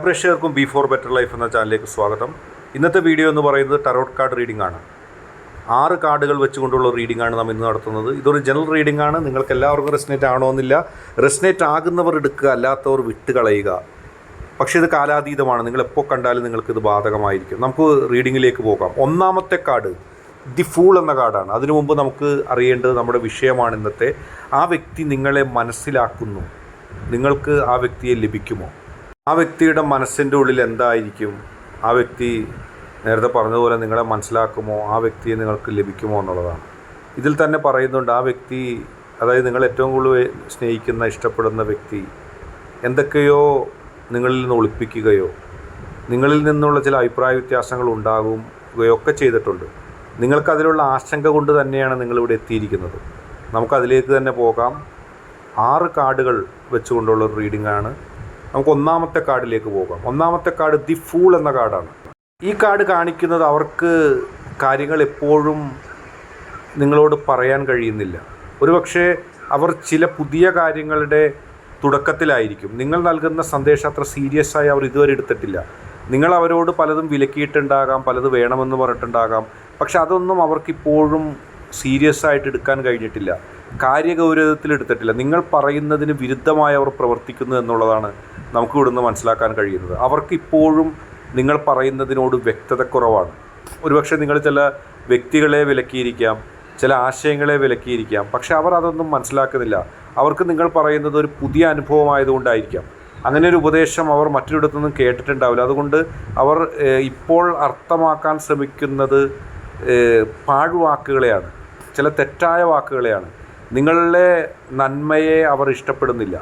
പ്രേക്ഷകർക്കും B four better life എന്ന ചാനലിലേക്ക് സ്വാഗതം. ഇന്നത്തെ വീഡിയോ എന്ന് പറയുന്നത് ടാരോട്ട് കാർഡ് റീഡിംഗ് ആണ്. 6 കാർഡുകൾ വെച്ചുകൊണ്ടുള്ള റീഡിംഗ് ആണ് നാം ഇന്ന് നടത്തുന്നത്. ഇതൊരു ജനറൽ റീഡിംഗ് ആണ്. നിങ്ങൾക്ക് എല്ലാവർക്കും റെസ്നേറ്റ് ആണോന്നില്ല. റെസ്നേറ്റ് ആകുന്നവർ എടുക്കുക, അല്ലാത്തവർ വിട്ടുകളയുക. പക്ഷേ ഇത് കാലാതീതമാണ്. നിങ്ങൾ എപ്പോൾ കണ്ടാലും നിങ്ങൾക്കിത് ബാധകമായിരിക്കും. നമുക്ക് റീഡിങ്ങിലേക്ക് പോകാം. ഒന്നാമത്തെ കാർഡ് ദി ഫൂൾ എന്ന കാർഡാണ്. അതിനു മുമ്പ് നമുക്ക് അറിയേണ്ടത് നമ്മുടെ വിഷയമാണ് ഇന്നത്തെ. ആ വ്യക്തി നിങ്ങളെ മനസ്സിലാക്കുന്നു. നിങ്ങൾക്ക് ആ വ്യക്തിയെ ലഭിക്കുമോ? ആ വ്യക്തിയുടെ മനസ്സിൻ്റെ ഉള്ളിൽ എന്തായിരിക്കും? ആ വ്യക്തി നേരത്തെ പറഞ്ഞതുപോലെ നിങ്ങളെ മനസ്സിലാക്കുമോ? ആ വ്യക്തിയെ നിങ്ങൾക്ക് ലഭിക്കുമോ എന്നുള്ളതാണ്. ഇതിൽ തന്നെ പറയുന്നുണ്ട്, ആ വ്യക്തി, അതായത് നിങ്ങൾ ഏറ്റവും കൂടുതൽ സ്നേഹിക്കുന്ന, ഇഷ്ടപ്പെടുന്ന വ്യക്തി എന്തൊക്കെയോ നിങ്ങളിൽ നിന്ന് ഒളിപ്പിക്കുകയോ നിങ്ങളിൽ നിന്നുള്ള ചില അഭിപ്രായ വ്യത്യാസങ്ങൾ ഉണ്ടാകുകയോ ഒക്കെ ചെയ്തിട്ടുണ്ട്. നിങ്ങൾക്കതിലുള്ള ആശങ്ക കൊണ്ട് തന്നെയാണ് നിങ്ങളിവിടെ എത്തിയിരിക്കുന്നത്. നമുക്കതിലേക്ക് തന്നെ പോകാം. 6 കാർഡുകൾ വെച്ചുകൊണ്ടുള്ള ഒരു റീഡിംഗ് ആണ്. നമുക്ക് ഒന്നാമത്തെ കാർഡിലേക്ക് പോകാം. ഒന്നാമത്തെ കാർഡ് ദി ഫൂൾ എന്ന കാർഡാണ്. ഈ കാർഡ് കാണിക്കുന്നത് അവർക്ക് കാര്യങ്ങൾ എപ്പോഴും നിങ്ങളോട് പറയാൻ കഴിയുന്നില്ല. ഒരുപക്ഷെ അവർ ചില പുതിയ കാര്യങ്ങളുടെ തുടക്കത്തിലായിരിക്കും. നിങ്ങൾ നൽകുന്ന സന്ദേശം അത്ര സീരിയസ് ആയി അവർ ഇതുവരെ എടുത്തിട്ടില്ല. നിങ്ങൾ അവരോട് പലതും വിലക്കിയിട്ടുണ്ടാകാം, പലത് വേണമെന്ന് പറഞ്ഞിട്ടുണ്ടാകാം. പക്ഷെ അതൊന്നും അവർക്കിപ്പോഴും സീരിയസ് ആയിട്ട് എടുക്കാൻ കഴിഞ്ഞിട്ടില്ല, കാര്യഗൗരവത്തിൽ എടുത്തിട്ടില്ല. നിങ്ങൾ പറയുന്നതിന് വിരുദ്ധമായി അവർ പ്രവർത്തിക്കുന്നു എന്നുള്ളതാണ് നമുക്ക് ഇവിടുന്ന് മനസ്സിലാക്കാൻ കഴിയുന്നത്. അവർക്കിപ്പോഴും നിങ്ങൾ പറയുന്നതിനോട് വ്യക്തതക്കുറവാണ്. ഒരുപക്ഷെ നിങ്ങൾ ചില വ്യക്തികളെ വിലക്കിയിരിക്കാം, ചില ആശയങ്ങളെ വിലക്കിയിരിക്കാം. പക്ഷെ അവർ അതൊന്നും മനസ്സിലാക്കുന്നില്ല. അവർക്ക് നിങ്ങൾ പറയുന്നത് ഒരു പുതിയ അനുഭവമായതുകൊണ്ടായിരിക്കാം. അങ്ങനെ ഒരു ഉപദേശം അവർ മറ്റൊരിടത്തുനിന്നും കേട്ടിട്ടുണ്ടാവില്ല. അതുകൊണ്ട് അവർ ഇപ്പോൾ അർത്ഥമാക്കാൻ ശ്രമിക്കുന്നത് പാഴ്വാക്കുകളെയാണ്, ചില തെറ്റായ വാക്കുകളെയാണ്. നിങ്ങളുടെ നന്മയെ അവർ ഇഷ്ടപ്പെടുന്നില്ല.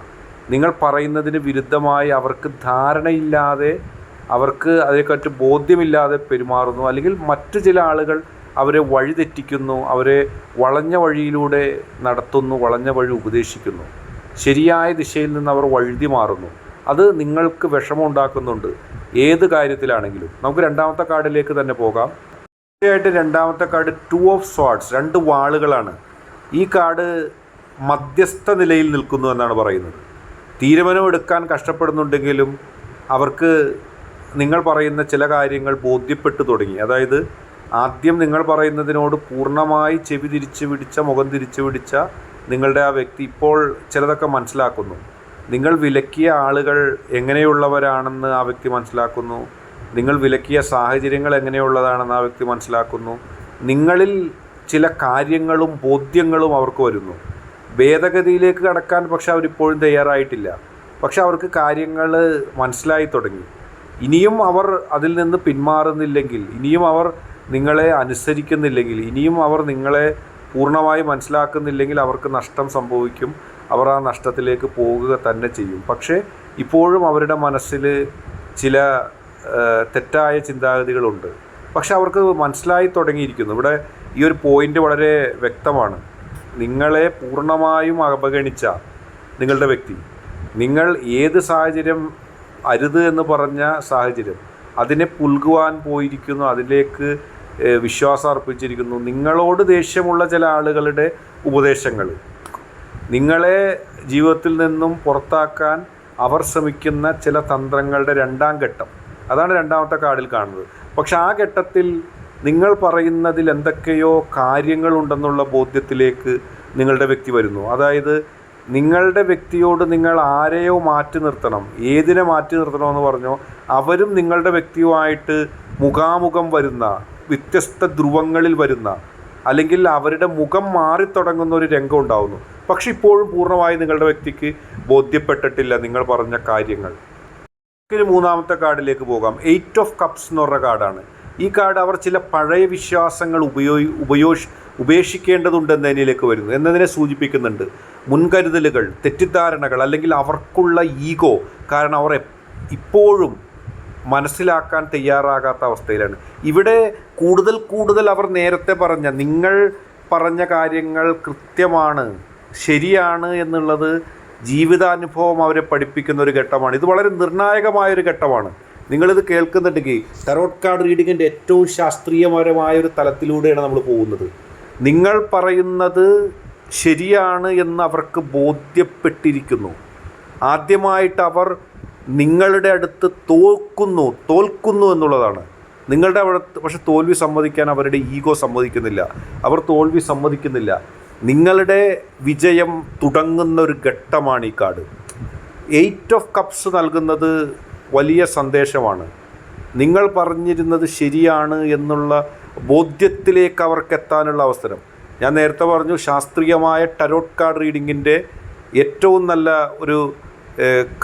നിങ്ങൾ പറയുന്നതിന് വിരുദ്ധമായി അവർക്ക് ധാരണയില്ലാതെ, അവർക്ക് അതിനെപ്പറ്റി ബോധ്യമില്ലാതെ പെരുമാറുന്നു. അല്ലെങ്കിൽ മറ്റു ചില ആളുകൾ അവരെ വഴിതെറ്റിക്കുന്നു, അവരെ വളഞ്ഞ വഴിയിലൂടെ നടത്തുന്നു, വളഞ്ഞ വഴി ഉപദേശിക്കുന്നു. ശരിയായ ദിശയിൽ നിന്ന് അവർ വഴുതി മാറുന്നു. അത് നിങ്ങൾക്ക് വിഷമമുണ്ടാക്കുന്നുണ്ട്, ഏത് കാര്യത്തിലാണെങ്കിലും. നമുക്ക് രണ്ടാമത്തെ കാർഡിലേക്ക് തന്നെ പോകാം. തീർച്ചയായിട്ടും രണ്ടാമത്തെ കാർഡ് 2 ഓഫ് സ്വാർഡ്സ്, 2 വാളുകളാണ്. ഈ കാർഡ് മധ്യസ്ഥ നിലയിൽ നിൽക്കുന്നു എന്നാണ് പറയുന്നത്. തീരുമാനമെടുക്കാൻ കഷ്ടപ്പെടുന്നുണ്ടെങ്കിലും അവർക്ക് നിങ്ങൾ പറയുന്ന ചില കാര്യങ്ങൾ ബോധ്യപ്പെട്ടു തുടങ്ങി. അതായത് ആദ്യം നിങ്ങൾ പറയുന്നതിനോട് പൂർണ്ണമായി ചെവി തിരിച്ചു പിടിച്ച, മുഖം തിരിച്ചു പിടിച്ച നിങ്ങളുടെ ആ വ്യക്തി ഇപ്പോൾ ചിലതൊക്കെ മനസ്സിലാക്കുന്നു. നിങ്ങൾ വിലക്കിയ ആളുകൾ എങ്ങനെയുള്ളവരാണെന്ന് ആ വ്യക്തി മനസ്സിലാക്കുന്നു. നിങ്ങൾ വിലക്കിയ സാഹചര്യങ്ങൾ എങ്ങനെയുള്ളതാണെന്ന് ആ വ്യക്തി മനസ്സിലാക്കുന്നു. നിങ്ങളിൽ ചില കാര്യങ്ങളും ബോധ്യങ്ങളും അവർക്ക് വരുന്നു. ഭേദഗതിയിലേക്ക് കടക്കാൻ പക്ഷെ അവരിപ്പോഴും തയ്യാറായിട്ടില്ല. പക്ഷെ അവർക്ക് കാര്യങ്ങൾ മനസ്സിലായി തുടങ്ങി. ഇനിയും അവർ അതിൽ നിന്ന് പിന്മാറുന്നില്ലെങ്കിൽ, ഇനിയും അവർ നിങ്ങളെ അനുസരിക്കുന്നില്ലെങ്കിൽ, ഇനിയും അവർ നിങ്ങളെ പൂർണ്ണമായി മനസ്സിലാക്കുന്നില്ലെങ്കിൽ അവർക്ക് നഷ്ടം സംഭവിക്കും. അവർ ആ നഷ്ടത്തിലേക്ക് പോകുക തന്നെ ചെയ്യും. പക്ഷേ ഇപ്പോഴും അവരുടെ മനസ്സിൽ ചില തെറ്റായ ചിന്താഗതികളുണ്ട്. പക്ഷെ അവർക്ക് മനസ്സിലായി തുടങ്ങിയിരിക്കുന്നു. ഇവിടെ ഈ ഒരു പോയിൻ്റ് വളരെ വ്യക്തമാണ്. നിങ്ങളെ പൂർണ്ണമായും അവഗണിച്ച നിങ്ങളുടെ വ്യക്തി, നിങ്ങൾ ഏത് സാഹചര്യം അരുത് എന്ന് പറഞ്ഞ സാഹചര്യം, അതിനെ പുൽകുവാൻ പോയിരിക്കുന്നു, അതിലേക്ക് വിശ്വാസം അർപ്പിച്ചിരിക്കുന്നു. നിങ്ങളോട് ദേഷ്യമുള്ള ചില ആളുകളുടെ ഉപദേശങ്ങൾ, നിങ്ങളെ ജീവിതത്തിൽ നിന്നും പുറത്താക്കാൻ അവർ ശ്രമിക്കുന്ന ചില തന്ത്രങ്ങളുടെ 2ാം ഘട്ടം, അതാണ് രണ്ടാമത്തെ കാർഡിൽ കാണുന്നത്. പക്ഷെ ആ ഘട്ടത്തിൽ നിങ്ങൾ പറയുന്നതിൽ എന്തൊക്കെയോ കാര്യങ്ങളുണ്ടെന്നുള്ള ബോധ്യത്തിലേക്ക് നിങ്ങളുടെ വ്യക്തി വരുന്നു. അതായത് നിങ്ങളുടെ വ്യക്തിയോട് നിങ്ങൾ ആരെയോ മാറ്റി നിർത്തണം, ഏതിനെ മാറ്റി നിർത്തണമെന്ന് പറഞ്ഞോ, അവരും നിങ്ങളുടെ വ്യക്തിയുമായിട്ട് മുഖാമുഖം വരുന്ന, വ്യത്യസ്ത ധ്രുവങ്ങളിൽ വരുന്ന, അല്ലെങ്കിൽ അവരുടെ മുഖം മാറിത്തുടങ്ങുന്ന ഒരു രംഗം ഉണ്ടാകുന്നു. പക്ഷെ ഇപ്പോഴും പൂർണ്ണമായി നിങ്ങളുടെ വ്യക്തിക്ക് ബോധ്യപ്പെട്ടിട്ടില്ല നിങ്ങൾ പറഞ്ഞ കാര്യങ്ങൾ. മൂന്നാമത്തെ കാർഡിലേക്ക് പോകാം. 8 ഓഫ് കപ്സ് എന്ന് പറഞ്ഞ കാർഡാണ്. ഈ കാർഡ് അവർ ചില പഴയ വിശ്വാസങ്ങൾ ഉപേക്ഷിക്കേണ്ടതുണ്ടെന്നതിലേക്ക് വരുന്നു എന്നതിനെ സൂചിപ്പിക്കുന്നുണ്ട്. മുൻകരുതലുകൾ, തെറ്റിദ്ധാരണകൾ, അല്ലെങ്കിൽ അവർക്കുള്ള ഈഗോ. കാരണം അവർ ഇപ്പോഴും മനസ്സിലാക്കാൻ തയ്യാറാകാത്ത അവസ്ഥയിലാണ്. ഇവിടെ കൂടുതൽ അവർ നേരത്തെ പറഞ്ഞ, നിങ്ങൾ പറഞ്ഞ കാര്യങ്ങൾ കൃത്യമാണ്, ശരിയാണ് എന്നുള്ളത് ജീവിതാനുഭവം അവരെ പഠിപ്പിക്കുന്ന ഒരു ഘട്ടമാണ്. ഇത് വളരെ നിർണായകമായൊരു ഘട്ടമാണ്. നിങ്ങളിത് കേൾക്കുന്നുണ്ടെങ്കിൽ ടാരോട്ട് കാർഡ് റീഡിങ്ങിൻ്റെ ഏറ്റവും ശാസ്ത്രീയപരമായൊരു തലത്തിലൂടെയാണ് നമ്മൾ പോകുന്നത്. നിങ്ങൾ പറയുന്നത് ശരിയാണ് എന്ന് അവർക്ക് ബോധ്യപ്പെട്ടിരിക്കുന്നു. ആദ്യമായിട്ട് അവർ നിങ്ങളുടെ അടുത്ത് തോൽക്കുന്നു എന്നുള്ളതാണ്. നിങ്ങളുടെ അവിടെ പക്ഷെ തോൽവി സമ്മതിക്കാൻ അവരുടെ ഈഗോ സമ്മതിക്കുന്നില്ല, അവർ തോൽവി സമ്മതിക്കുന്നില്ല. നിങ്ങളുടെ വിജയം തുടങ്ങുന്ന ഒരു ഘട്ടമാണ് ഈ കാർഡ്. 8 ഓഫ് കപ്സ് നൽകുന്നത് വലിയ സന്ദേശമാണ്. നിങ്ങൾ പറഞ്ഞിരുന്നത് ശരിയാണ് എന്നുള്ള ബോധ്യത്തിലേക്ക് അവർക്ക് എത്താനുള്ള അവസരം. ഞാൻ നേരത്തെ പറഞ്ഞു, ശാസ്ത്രീയമായ ടരോട്ട് കാർഡ് റീഡിങ്ങിൻ്റെ ഏറ്റവും നല്ല ഒരു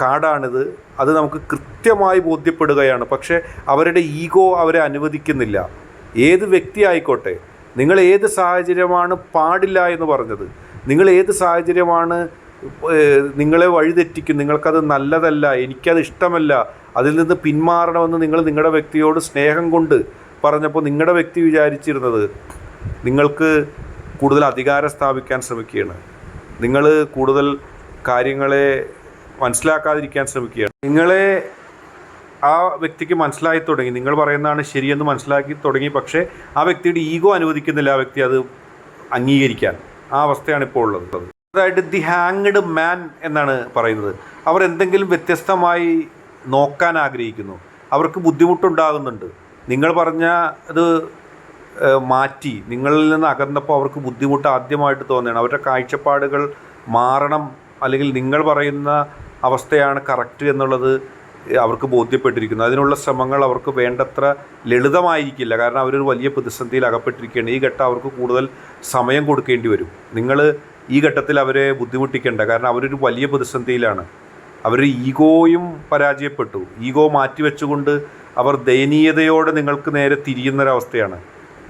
കാർഡാണിത്. അത് നമുക്ക് കൃത്യമായി ബോധ്യപ്പെടുകയാണ്. പക്ഷേ അവരുടെ ഈഗോ അവരെ അനുവദിക്കുന്നില്ല. ഏത് വ്യക്തി ആയിക്കോട്ടെ, നിങ്ങൾ ഏത് സാഹചര്യമാണ് പാടില്ല എന്ന് പറഞ്ഞത്, നിങ്ങൾ ഏത് സാഹചര്യമാണ് നിങ്ങളെ വഴിതെറ്റിക്കും, നിങ്ങൾക്കത് നല്ലതല്ല, എനിക്കത് ഇഷ്ടമല്ല, അതിൽ നിന്ന് പിന്മാറണമെന്ന് നിങ്ങൾ നിങ്ങളുടെ വ്യക്തിയോട് സ്നേഹം കൊണ്ട് പറഞ്ഞപ്പോൾ നിങ്ങളുടെ വ്യക്തി വിചാരിച്ചിരുന്നത് നിങ്ങൾക്ക് കൂടുതൽ അധികാരം സ്ഥാപിക്കാൻ ശ്രമിക്കുകയാണ്, നിങ്ങൾ കൂടുതൽ കാര്യങ്ങളെ മനസ്സിലാക്കാതിരിക്കാൻ ശ്രമിക്കുകയാണ്. നിങ്ങളെ ആ വ്യക്തിക്ക് മനസ്സിലായി തുടങ്ങി, നിങ്ങൾ പറയുന്നതാണ് ശരിയെന്ന് മനസ്സിലാക്കി തുടങ്ങി. പക്ഷേ ആ വ്യക്തിയുടെ ഈഗോ അനുവദിക്കുന്നില്ല ആ വ്യക്തി അത് അംഗീകരിക്കാൻ. ആ അവസ്ഥയാണ് ഇപ്പോൾ ഉള്ളത്. അതായത് ദി ഹാങ്ഡ് മാൻ എന്നാണ് പറയുന്നത്. അവർ എന്തെങ്കിലും വ്യത്യസ്തമായി നോക്കാൻ ആഗ്രഹിക്കുന്നു, അവർക്ക് ബുദ്ധിമുട്ടുണ്ടാകുന്നുണ്ട്. നിങ്ങൾ പറഞ്ഞ അത് മാറ്റി നിങ്ങളിൽ നിന്ന് അകന്നപ്പോൾ അവർക്ക് ബുദ്ധിമുട്ട് ആദ്യമായിട്ട് തോന്നുകയാണ്. അവരുടെ കാഴ്ചപ്പാടുകൾ മാറണം, അല്ലെങ്കിൽ നിങ്ങൾ പറയുന്ന അവസ്ഥയാണ് കറക്റ്റ് എന്നുള്ളത് അവർക്ക് ബോധ്യപ്പെട്ടിരിക്കുന്നു. അതിനുള്ള ശ്രമങ്ങൾ അവർക്ക് വേണ്ടത്ര ലളിതമായിരിക്കില്ല. കാരണം അവരൊരു വലിയ പ്രതിസന്ധിയിൽ അകപ്പെട്ടിരിക്കുകയാണ്. ഈ ഘട്ടം അവർക്ക് കൂടുതൽ സമയം കൊടുക്കേണ്ടി വരും. നിങ്ങൾ ഈ ഘട്ടത്തിൽ അവരെ ബുദ്ധിമുട്ടിക്കേണ്ട, കാരണം അവരൊരു വലിയ പ്രതിസന്ധിയിലാണ്. അവർ ഈഗോയും പരാജയപ്പെട്ടു. ഈഗോ മാറ്റിവെച്ചുകൊണ്ട് അവർ ദയനീയതയോടെ നിങ്ങൾക്ക് നേരെ തിരിയുന്നൊരവസ്ഥയാണ്.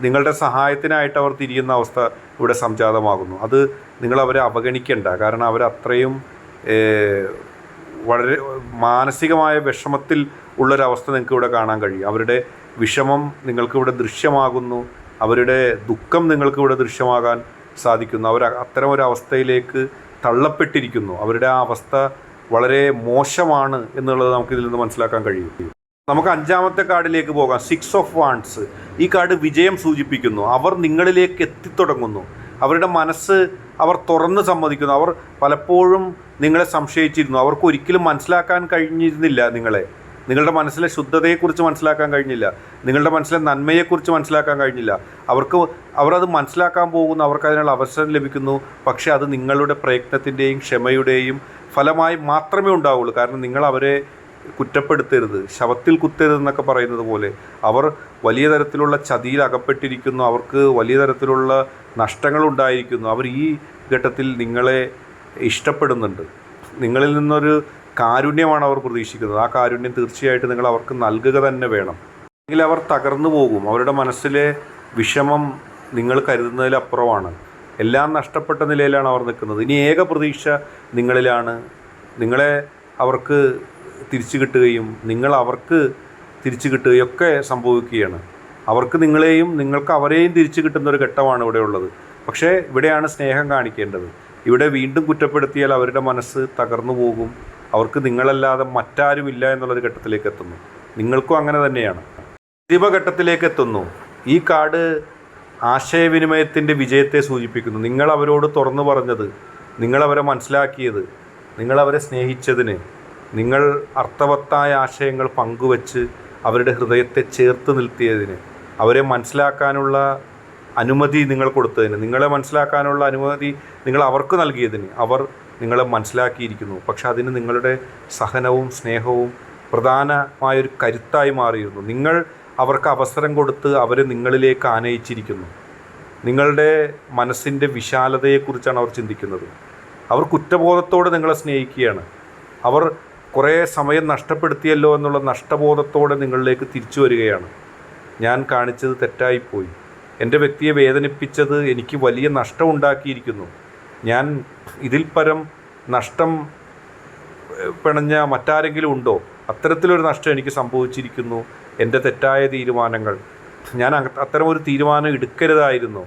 നിങ്ങളുടെ സഹായത്തിനായിട്ട് അവർ തിരിയുന്ന അവസ്ഥ ഇവിടെ സംജാതമാകുന്നു. അത് നിങ്ങൾ അവരെ അവഗണിക്കേണ്ട. കാരണം അവരത്രയും വളരെ മാനസികമായ വിഷമത്തിൽ ഉള്ളൊരവസ്ഥ നിങ്ങൾക്ക് ഇവിടെ കാണാൻ കഴിയും. അവരുടെ വിഷമം നിങ്ങൾക്കിവിടെ ദൃശ്യമാകുന്നു, അവരുടെ ദുഃഖം നിങ്ങൾക്കിവിടെ ദൃശ്യമാകാൻ സാധിക്കുന്നു. അവർ അത്തരം ഒരു അവസ്ഥയിലേക്ക് തള്ളപ്പെട്ടിരിക്കുന്നു. അവരുടെ ആ അവസ്ഥ വളരെ മോശമാണ് എന്നുള്ളത് നമുക്കിതിൽ നിന്ന് മനസ്സിലാക്കാൻ കഴിയും. നമുക്ക് 5ാമത്തെ കാർഡിലേക്ക് പോകാം. 6 ഓഫ് വാണ്ട്സ്. ഈ കാർഡ് വിജയം സൂചിപ്പിക്കുന്നു. അവർ നിങ്ങളിലേക്ക് എത്തിത്തുടങ്ങുന്നു. അവരുടെ മനസ്സ് അവർ തുറന്ന് സമ്മതിക്കുന്നു. അവർ പലപ്പോഴും നിങ്ങളെ സംശയിച്ചിരുന്നു. അവർക്ക് ഒരിക്കലും മനസ്സിലാക്കാൻ കഴിഞ്ഞിരുന്നില്ല നിങ്ങളുടെ മനസ്സിലെ ശുദ്ധതയെക്കുറിച്ച് മനസ്സിലാക്കാൻ കഴിഞ്ഞില്ല, നിങ്ങളുടെ മനസ്സിലെ നന്മയെക്കുറിച്ച് മനസ്സിലാക്കാൻ കഴിഞ്ഞില്ല. അവരത് മനസ്സിലാക്കാൻ പോകുന്നു, അവർക്ക് അതിനുള്ള അവസരം ലഭിക്കുന്നു. പക്ഷേ അത് നിങ്ങളുടെ പ്രയത്നത്തിൻ്റെയും ക്ഷമയുടെയും ഫലമായി മാത്രമേ ഉണ്ടാവുള്ളൂ. കാരണം നിങ്ങൾ അവരെ കുറ്റപ്പെടുത്തരുത്, ശവത്തിൽ കുത്തരുതെന്നൊക്കെ പറയുന്നത് പോലെ അവർ വലിയ തരത്തിലുള്ള ചതിയിൽ അകപ്പെട്ടിരിക്കുന്നു. അവർക്ക് വലിയ തരത്തിലുള്ള നഷ്ടങ്ങളുണ്ടായിരിക്കുന്നു. അവർ ഈ ഘട്ടത്തിൽ നിങ്ങളെ ഇഷ്ടപ്പെടുന്നുണ്ട്. നിങ്ങളിൽ നിന്നൊരു കാരുണ്യമാണ് അവർ പ്രതീക്ഷിക്കുന്നത്. ആ കാരുണ്യം തീർച്ചയായിട്ടും നിങ്ങൾ അവർക്ക് നൽകുക തന്നെ വേണം. അല്ലെങ്കിൽ അവർ തകർന്നു പോകും. അവരുടെ മനസ്സിലെ വിഷമം നിങ്ങൾ കരുതുന്നതിലപ്പുറമാണ്. എല്ലാം നഷ്ടപ്പെട്ട നിലയിലാണ് അവർ നിൽക്കുന്നത്. ഇനി ഏക പ്രതീക്ഷ നിങ്ങളിലാണ്. നിങ്ങളെ അവർക്ക് തിരിച്ചു കിട്ടുകയും നിങ്ങൾ അവർക്ക് തിരിച്ചു കിട്ടുകയും ഒക്കെ സംഭവിക്കുകയാണ്. അവർക്ക് നിങ്ങളെയും നിങ്ങൾക്ക് അവരെയും തിരിച്ചു കിട്ടുന്നൊരു ഘട്ടമാണ് ഇവിടെ ഉള്ളത്. പക്ഷേ ഇവിടെയാണ് സ്നേഹം കാണിക്കേണ്ടത്. ഇവിടെ വീണ്ടും കുറ്റപ്പെടുത്തിയാൽ അവരുടെ മനസ്സ് തകർന്നു പോകും. അവർക്ക് നിങ്ങളല്ലാതെ മറ്റാരുമില്ല എന്നുള്ളൊരു ഘട്ടത്തിലേക്ക് എത്തുന്നു. നിങ്ങൾക്കും അങ്ങനെ തന്നെയാണ്. അന്തിമഘട്ടത്തിലേക്ക് എത്തുന്നു. ഈ കാർഡ് ആശയവിനിമയത്തിൻ്റെ വിജയത്തെ സൂചിപ്പിക്കുന്നു. നിങ്ങൾ അവരോട് തുറന്നു പറഞ്ഞത്, നിങ്ങളവരെ മനസ്സിലാക്കിയത്, നിങ്ങളവരെ സ്നേഹിച്ചതിന്, നിങ്ങൾ അർത്ഥവത്തായ ആശയങ്ങൾ പങ്കുവച്ച് അവരുടെ ഹൃദയത്തെ ചേർത്ത് നിർത്തിയതിന്, അവരെ മനസ്സിലാക്കാനുള്ള അനുമതി നിങ്ങൾ കൊടുത്തതിന്, നിങ്ങളെ മനസ്സിലാക്കാനുള്ള അനുമതി നിങ്ങൾ അവർക്ക് നൽകിയതിന് അവർ നിങ്ങളെ മനസ്സിലാക്കിയിരിക്കുന്നു. പക്ഷെ അതിന് നിങ്ങളുടെ സഹനവും സ്നേഹവും പ്രധാനമായൊരു കരുത്തായി മാറിയിരുന്നു. നിങ്ങൾ അവർക്ക് അവസരം കൊടുത്ത് അവരെ നിങ്ങളിലേക്ക് ആനയിച്ചിരിക്കുന്നു. നിങ്ങളുടെ മനസ്സിൻ്റെ വിശാലതയെക്കുറിച്ചാണ് അവർ ചിന്തിക്കുന്നത്. അവർ കുറ്റബോധത്തോടെ നിങ്ങളെ സ്നേഹിക്കുകയാണ്. അവർ കുറേ സമയം നഷ്ടപ്പെടുത്തിയല്ലോ എന്നുള്ള നഷ്ടബോധത്തോടെ നിങ്ങളിലേക്ക് തിരിച്ചു വരികയാണ്. ഞാൻ കാണിച്ചത് തെറ്റായിപ്പോയി, എൻ്റെ വ്യക്തിയെ വേദനിപ്പിച്ചത് എനിക്ക് വലിയ നഷ്ടം ഉണ്ടാക്കിയിരിക്കുന്നു, ഞാൻ ഇതിൽ പരം നഷ്ടം പിണഞ്ഞ മറ്റാരെങ്കിലും ഉണ്ടോ, അത്തരത്തിലൊരു നഷ്ടം എനിക്ക് സംഭവിച്ചിരിക്കുന്നു, എൻ്റെ തെറ്റായ തീരുമാനങ്ങൾ, ഞാൻ അത്തരമൊരു തീരുമാനം എടുക്കരുതായിരുന്നു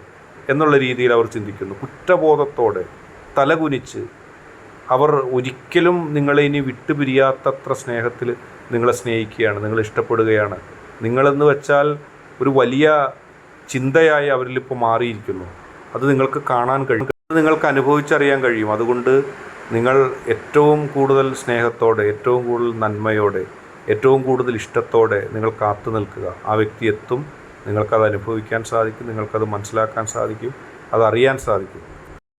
എന്നുള്ള രീതിയിൽ അവർ ചിന്തിക്കുന്നു. കുറ്റബോധത്തോടെ തലകുനിച്ച് അവർ ഒരിക്കലും നിങ്ങളെ ഇനി വിട്ടുപിരിയാത്തത്ര സ്നേഹത്തിൽ നിങ്ങളെ സ്നേഹിക്കുകയാണ്, നിങ്ങളെ ഇഷ്ടപ്പെടുകയാണ്. നിങ്ങളെന്ന് വെച്ചാൽ ഒരു വലിയ ചിന്തയായി അവരിലിപ്പോൾ മാറിയിരിക്കുന്നു. അത് നിങ്ങൾക്ക് കാണാൻ കഴിയും, അത് നിങ്ങൾക്ക് അനുഭവിച്ചറിയാൻ കഴിയും. അതുകൊണ്ട് നിങ്ങൾ ഏറ്റവും കൂടുതൽ സ്നേഹത്തോടെ, ഏറ്റവും കൂടുതൽ നന്മയോടെ, ഏറ്റവും കൂടുതൽ ഇഷ്ടത്തോടെ നിങ്ങൾ കാത്തു നിൽക്കുക. ആ വ്യക്തി എത്തും, നിങ്ങൾക്കത് അനുഭവിക്കാൻ സാധിക്കും, നിങ്ങൾക്കത് മനസ്സിലാക്കാൻ സാധിക്കും, അതറിയാൻ സാധിക്കും.